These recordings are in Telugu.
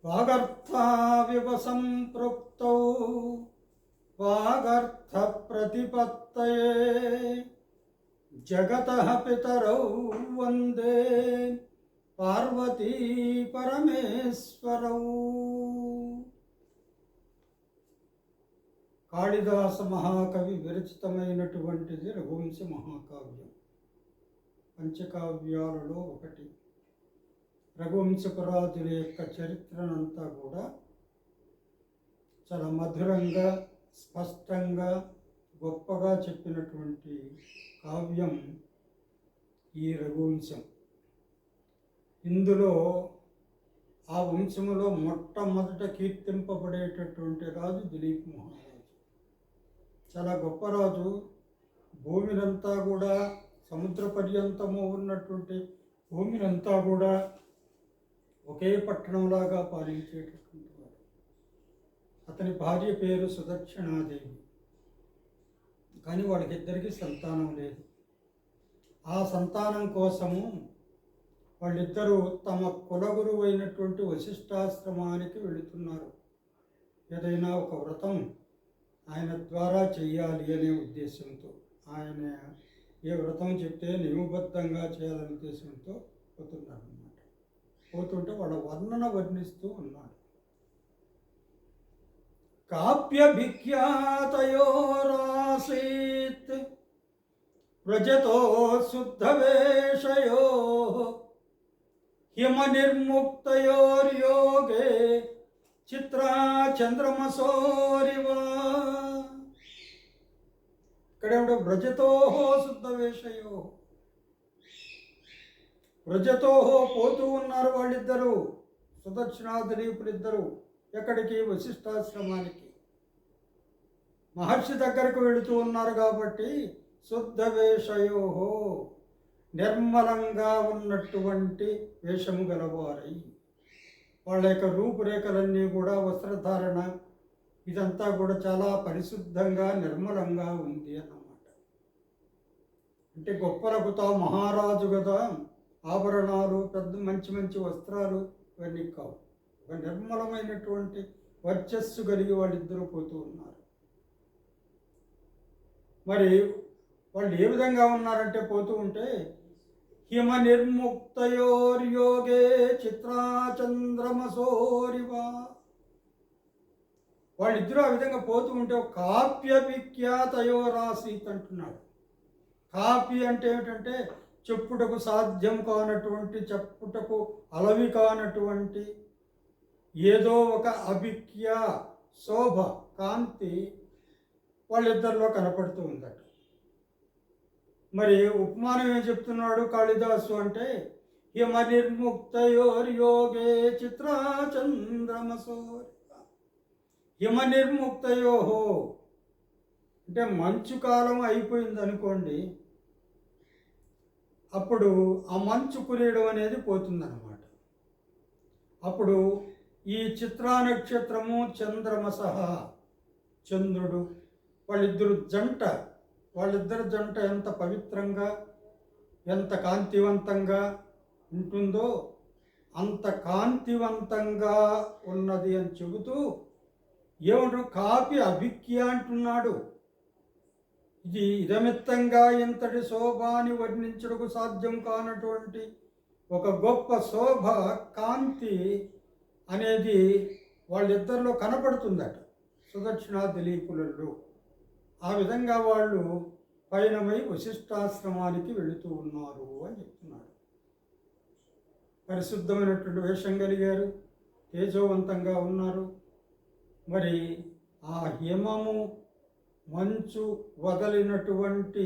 వాగర్థావివ సంపృక్తౌ వాగర్థ ప్రతిపత్తయే జగతః పితరౌ వందే పార్వతీ పరమేశ్వరౌ. కాళిదాస మహాకవి విరచితమైనటువంటిది రఘువంశ మహాకావ్యం. పంచకావ్యాలలో ఒకటి. రఘువంశపురాజుల యొక్క చరిత్రనంతా కూడా చాలా మధురంగా, స్పష్టంగా, గొప్పగా చెప్పినటువంటి కావ్యం ఈ రఘువంశం. ఇందులో ఆ వంశములో మొట్టమొదట కీర్తింపబడేటటువంటి రాజు దిలీప్ మహారాజు. చాలా గొప్ప రాజు. భూమినంతా కూడా, సముద్ర పర్యంతము ఉన్నటువంటి భూమినంతా కూడా ఒకే పట్టణంలాగా పాలించేటటువంటి వాడు. అతని భార్య పేరు సుదక్షిణాదేవి. కానీ వాళ్ళకిద్దరికీ సంతానం లేదు. ఆ సంతానం కోసము వాళ్ళిద్దరూ తమ కులగురువు అయినటువంటి వశిష్ఠాశ్రమానికి వెళుతున్నారు. ఏదైనా ఒక వ్రతం ఆయన ద్వారా చెయ్యాలి అనే ఉద్దేశంతో, ఆయన ఏ వ్రతం చెప్తే నియమబద్ధంగా చేయాలనే ఉద్దేశంతో పోతున్నారు అన్నమాట. పోతుంటే వాళ్ళ వర్ణన వర్ణిస్తూ ఉన్నాడు. కాప్యభిఖ్యాతయోరాసీత్ వ్రజతో శుద్ధవేషయో హిమ నిర్ముక్తయోర్యోగే చిత్రా చంద్రమసోరివా. ఇక్కడేమిటో వ్రజతో శుద్ధవేషయో, వ్రజతో పోతూ ఉన్నారు వాళ్ళిద్దరూ, సుదక్షిణాదిలీపులిద్దరూ. ఎక్కడికి? వశిష్ఠాశ్రమానికి. మహర్షి దగ్గరకు వెళుతూ ఉన్నారు కాబట్టి శుద్ధవేషయో, నిర్మలంగా ఉన్నటువంటి వేషము గలవారై. వాళ్ళ యొక్క రూపురేఖలన్నీ కూడా, వస్త్రధారణ ఇదంతా కూడా చాలా పరిశుద్ధంగా, నిర్మలంగా ఉంది అన్నమాట. అంటే గొప్ప రఘుతా మహారాజు కదా, ఆభరణాలు, పెద్ద మంచి మంచి వస్త్రాలు ఇవన్నీ కావు. ఒక నిర్మలమైనటువంటి వర్చస్సు కలిగి వాళ్ళిద్దరూ పోతూ ఉన్నారు. మరి వాళ్ళు ఏ విధంగా ఉన్నారంటే, పోతూ ఉంటే హిమ నిర్ముక్తయోర్యోగే చిత్రాచంద్రమసోరివా. వాళ్ళిద్దరూ ఆ విధంగా పోతూ ఉంటే కాప్యభిఖ్యాతయోరాసీత్ అంటున్నాడు. కాపి అంటే ఏమిటంటే చెప్పుటకు సాధ్యం కానటువంటి, చెప్పుటకు అలవి కానటువంటి ఏదో ఒక అభిఖ్య, శోభ, కాంతి వాళ్ళిద్దరిలో కనపడుతూ ఉందట. మరి ఉపమానం ఏం చెప్తున్నాడు కాళిదాసు అంటే, హిమ నిర్ముక్తయోర్యోగే చిత్రాచంద్రమసోరి. హిమ నిర్ముక్తయో అంటే మంచు కాలం అయిపోయింది అనుకోండి, అప్పుడు ఆ మంచు కురియడం అనేది పోతుందన్నమాట. అప్పుడు ఈ చిత్రా నక్షత్రము, చంద్రమసహ చంద్రుడు, వాళ్ళిద్దరు జంట ఎంత పవిత్రంగా, ఎంత కాంతివంతంగా ఉంటుందో అంత కాంతివంతంగా ఉన్నది అని చెబుతూ ఏమంటారు, కాపి అభిఖ్య అంటున్నాడు. ఇది ఇదమిత్తంగా ఇంతటి శోభాని వర్ణించుటకు సాధ్యం కానటువంటి ఒక గొప్ప శోభ, కాంతి అనేది వాళ్ళిద్దరిలో కనపడుతుందట, సుదక్షిణా దిలీపులలో. ఆ విధంగా వాళ్ళు పయనమై వశిష్ఠాశ్రమానికి వెళుతూ ఉన్నారు అని చెప్తున్నాడు. పరిశుద్ధమైనటువంటి వేషం కలిగారు, తేజోవంతంగా ఉన్నారు. మరి ఆ హిమము, మంచు వదలినటువంటి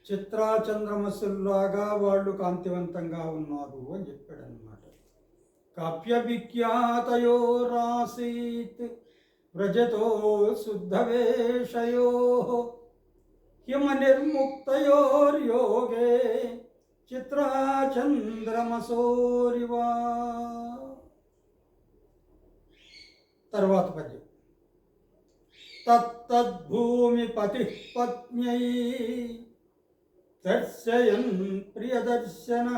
చిత్రాచంద్రమసుల్లాగా వాళ్ళు కాంతివంతంగా ఉన్నారు అని చెప్పాడు అన్నమాట. కాప్యభిఖ్యాతయోరాసీత్ వ్రజతో శుద్ధవేషయో హిమ నిర్ముక్తయోర్యోగే చిత్రాచంద్రమసోరివా. తర్వాత పద్యం. తత్తద్భూమిపతి పత్న్యై దర్శయన్ ప్రియదర్శన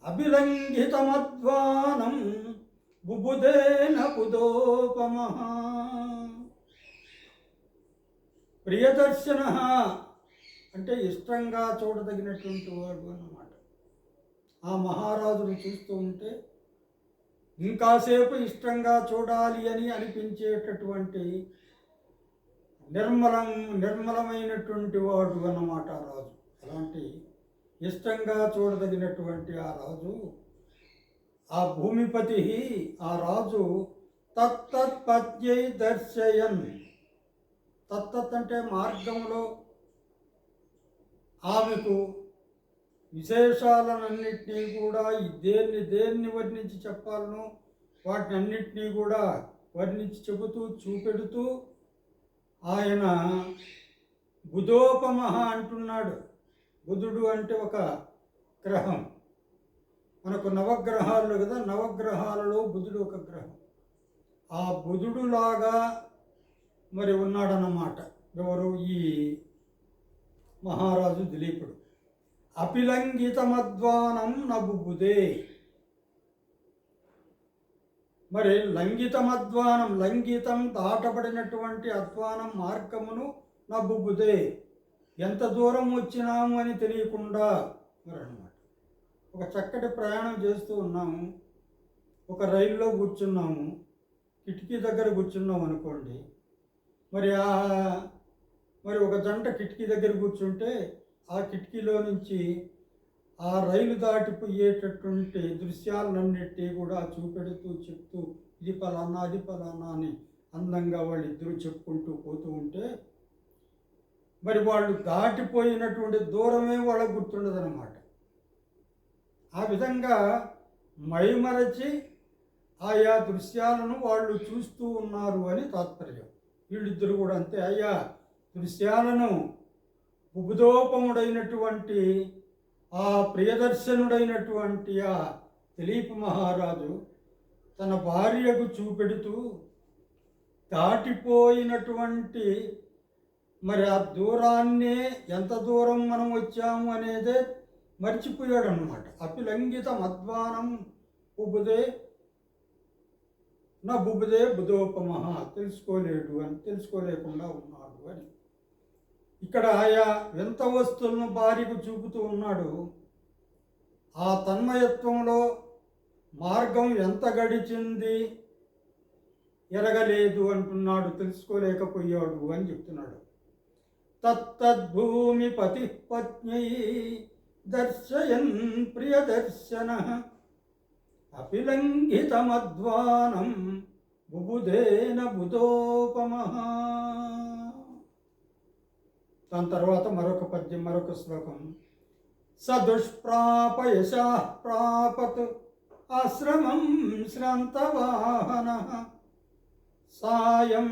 అభిలంఘితమధ్వానం బుబుదేన బుధోపమః. ప్రియదర్శన అంటే ఇష్టంగా చూడదగినటువంటి వాడు అన్నమాట. ఆ మహారాజును చూస్తూ ఉంటే ఇంకాసేపు ఇష్టంగా చూడాలి అని అనిపించేటటువంటి నిర్మలమైనటువంటి వాడు అన్నమాట ఆ రాజు. అలాంటి ఇష్టంగా చూడదగినటువంటి ఆ రాజు, ఆ భూమిపతి, ఆ రాజు తత్తత్పద్యై దర్శయన్. తత్తత్ అంటే మార్గంలో ఆమెకు విశేషాలన్నింటినీ కూడా దేన్ని వర్ణించి చెప్పాలనో వాటినన్నింటినీ కూడా వర్ణించి చెబుతూ చూపెడుతూ ఆయన బుధోపమః అంటున్నాడు. బుధుడు అంటే ఒక గ్రహం. మనకు నవగ్రహాలు కదా, నవగ్రహాలలో బుధుడు ఒక గ్రహం. ఆ బుధుడులాగా మరి ఉన్నాడన్నమాట. ఎవరు? ఈ మహారాజు దిలీపుడు. అపిలంఘితమధ్వానం నబుబుదే. మరి లంఘితమధ్వానం, లంఘితం దాటబడినటువంటి అధ్వానం మార్గమును నబుబుదే, ఎంత దూరం వచ్చినాము అని తెలియకుండా మరి అన్నమాట. ఒక చక్కటి ప్రయాణం చేస్తూ ఉన్నాము, ఒక రైల్లో కూర్చున్నాము, కిటికీ దగ్గర కూర్చున్నాం అనుకోండి. మరి ఒక జంట కిటికీ దగ్గర కూర్చుంటే ఆ కిటికీలో నుంచి ఆ రైలు దాటిపోయేటటువంటి దృశ్యాలన్నిటి కూడా చూపెడుతూ చెప్తూ ఇది పలానా అది పలానా అని అందంగా వాళ్ళిద్దరూ చెప్పుకుంటూ పోతూ ఉంటే మరి వాళ్ళు దాటిపోయినటువంటి దూరమే వాళ్ళకు గుర్తుండదన్నమాట. ఆ విధంగా మైమరచి ఆయా దృశ్యాలను వాళ్ళు చూస్తూ ఉన్నారు అని తాత్పర్యం. వీళ్ళిద్దరు కూడా అంతే. ఆయా దృశ్యాలను బుబుదోపముడైనటువంటి ఆ ప్రియదర్శనుడైనటువంటి ఆ దిలీప్ మహారాజు తన భార్యకు చూపెడుతూ దాటిపోయినటువంటి మరి ఆ దూరాన్నే, ఎంత దూరం మనం వచ్చాము అనేదే మర్చిపోయాడు అన్నమాట. అపిలంఘితం అధ్వానం బుబుదే నా బుబుదే బుధోపమః. తెలుసుకోలేకుండా ఉన్నాడు అని ఇక్కడ ఆయా వింత వస్తువులను భార్యకు చూపుతూ ఉన్నాడు. ఆ తన్మయత్వంలో మార్గం ఎంత గడిచింది ఎరగలేదు అంటున్నాడు, తెలుసుకోలేకపోయాడు అని చెప్తున్నాడు. తత్తద్భూమి పతి పత్న్యై దర్శయన్ ప్రియదర్శన అపిలంఘితమధ్వానం బుబుదేన బుధోపమః. దాని తర్వాత మరొక పద్యం, మరొక శ్లోకం. స దుష్ప్రాపయశాః ప్రాపత్ ఆశ్రమం శ్రాంతవాహనః సాయం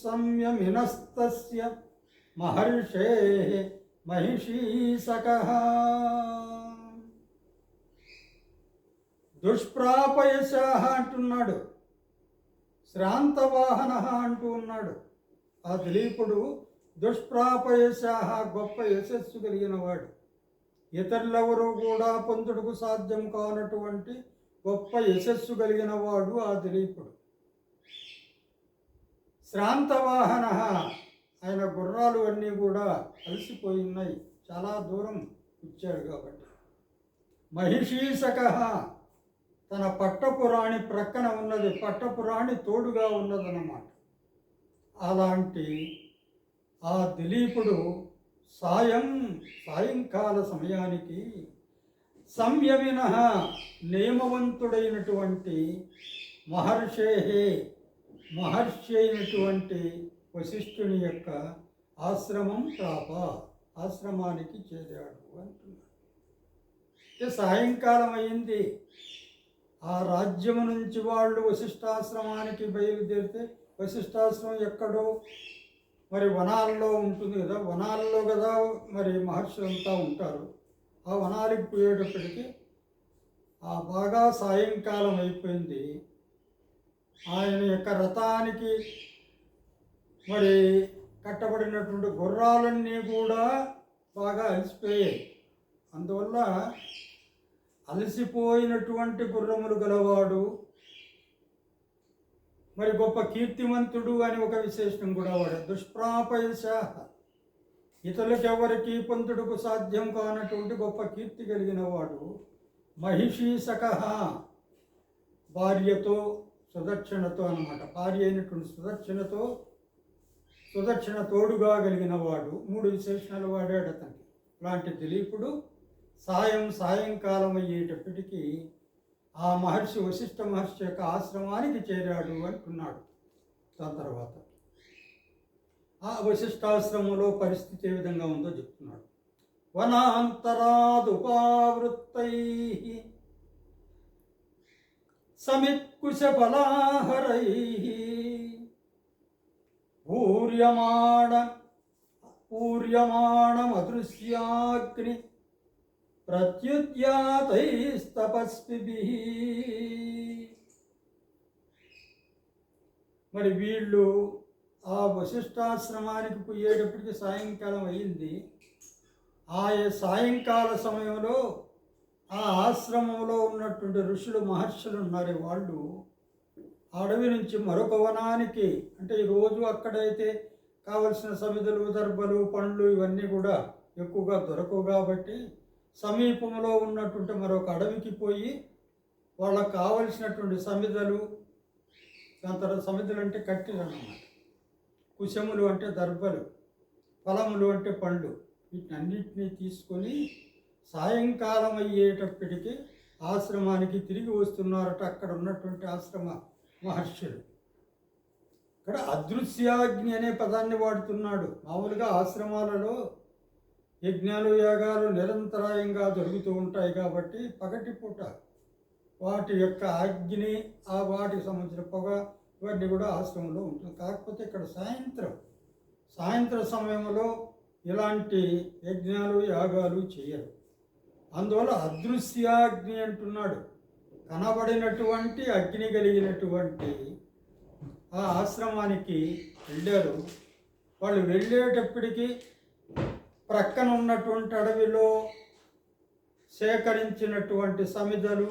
సంయమినస్తస్య మహర్షేః మహిషీసకః. దుష్ప్రాపయశాః అంటున్నాడు, శ్రాంతవాహనః అంటూ ఉన్నాడు. ఆ దిలీపుడు దుష్ప్రాపయశాః, గొప్ప యశస్సు కలిగిన వాడు. ఇతరులెవరూ కూడా పొందుటకు సాధ్యం కానటువంటి గొప్ప యశస్సు కలిగిన వాడు ఆ దిలీపుడు. శ్రాంతవాహనః, ఆయన గుర్రాలు అన్నీ కూడా అలసిపోయి ఉన్నాయి, చాలా దూరం వచ్చాడు కాబట్టి. మహిషీసకః, తన పట్టపురాణి ప్రక్కన ఉన్నది, పట్టపురాణి తోడుగా ఉన్నదన్నమాట. అలాంటి ఆ దిలీపుడు సాయంకాల సమయానికి సంయమిన నియమవంతుడైనటువంటి మహర్షి అయినటువంటి వశిష్ఠుని యొక్క ఆశ్రమానికి చేరాడు అంటున్నాడు. సాయంకాలం అయింది. ఆ రాజ్యము నుంచి వాళ్ళు వశిష్ఠాశ్రమానికి బయలుదేరితే, వశిష్ఠాశ్రమం ఎక్కడో మరి వనాల్లో ఉంటుంది కదా, వనాల్లో కదా మరి మహర్షులంతా ఉంటారు. ఆ వనానికి పోయేటప్పటికి బాగా సాయంకాలం అయిపోయింది. ఆయన యొక్క రథానికి మరి కట్టబడినటువంటి గుర్రాలన్నీ కూడా బాగా అలసిపోయాయి. అందువల్ల అలసిపోయినటువంటి గుర్రములు గలవాడు, మరి గొప్ప కీర్తిమంతుడు అని ఒక విశేషణం కూడా వాడు. దుష్ప్రాపయశ, ఇతరులకెవరికి పొందుటకు సాధ్యం కానటువంటి గొప్ప కీర్తి కలిగిన వాడు. మహిషీసక, భార్యతో సుదక్షిణతో అన్నమాట, భార్య అయినటువంటి సుదక్షిణ తోడుగా కలిగిన వాడు. 3 విశేషణాలు వాడాడు అతనికి. ఇలాంటి దిలీపుడు సాయంకాలం అయ్యేటప్పటికీ ఆ మహర్షి వశిష్ఠ మహర్షి యొక్క ఆశ్రమానికి చేరాడు అంటున్నాడు. దాని తర్వాత ఆ వశిష్ఠాశ్రమంలో పరిస్థితి ఏ విధంగా ఉందో చెప్తున్నాడు. వనాంతరాదుపావృత్తై సమిత్కుశఫలాహరై పూర్యమాణమదృశ్యాగ్ని ప్రత్యుద్యాతైస్తపస్విభిః. మరి వీళ్ళు ఆ వశిష్ఠాశ్రమానికి పోయేటప్పటికి సాయంకాలం అయింది. ఆ సాయంకాల సమయంలో ఆ ఆశ్రమంలో ఉన్నటువంటి ఋషులు మహర్షులు ఉన్నారు. వాళ్ళు అడవి నుంచి మరొక వనానికి, అంటే ఈరోజు అక్కడైతే కావలసిన సమిధులు, దర్భలు, పండ్లు ఇవన్నీ కూడా ఎక్కువగా దొరకవు కాబట్టి సమీపంలో ఉన్నటువంటి మరొక అడవికి పోయి వాళ్ళకు కావలసినటువంటి సమిధలు, దాని తర్వాత సమిధులు అంటే కట్టెలు అన్నమాట, కుశములు అంటే దర్భలు, ఫలములు అంటే పండ్లు, వీటినన్నింటినీ తీసుకొని సాయంకాలం అయ్యేటప్పటికి ఆశ్రమానికి తిరిగి వస్తున్నారట. అక్కడ ఉన్నటువంటి ఆశ్రమ మహర్షులు. ఇక్కడ అదృశ్యాగ్ని అనే పదాన్ని వాడుతున్నాడు. మామూలుగా ఆశ్రమాలలో యజ్ఞాలు, యాగాలు నిరంతరాయంగా జరుగుతూ ఉంటాయి కాబట్టి పగటిపూట వాటి యొక్క అగ్ని, ఆ వాటికి సంబంధించిన పొగ ఇవన్నీ కూడా ఆశ్రమంలో ఉంటుంది. కాకపోతే ఇక్కడ సాయంత్ర సమయంలో ఇలాంటి యజ్ఞాలు, యాగాలు చేయరు. అందువల్ల అదృశ్యాగ్ని అంటున్నాడు. కనబడినటువంటి అగ్ని కలిగినటువంటి ఆ ఆశ్రమానికి వెళ్ళారు. వాళ్ళు వెళ్ళేటప్పటికి ప్రక్కన ఉన్నటువంటి అడవిలో సేకరించినటువంటి సమిధలు,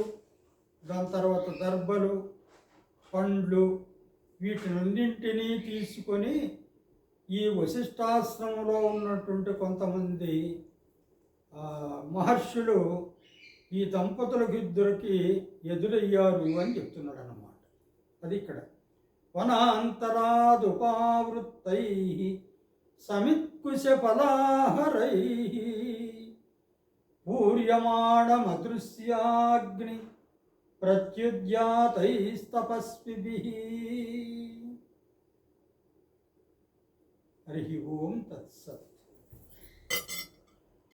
దాని తర్వాత దర్భలు, పండ్లు, వీటినన్నింటినీ తీసుకొని ఈ వశిష్ఠాశ్రమంలో ఉన్నటువంటి కొంతమంది మహర్షులు ఈ దంపతులకు ఇద్దరికి ఎదురయ్యారు అని చెప్తున్నాడు అన్నమాట. అది ఇక్కడ వనాంతరాదుపావృత్తై సమిత్కుశఫలాహరై పూర్యమాణమదృశ్యాగ్ని ప్రత్యుద్యాతైస్తపస్విభిః. హరి ఓం తత్సత్.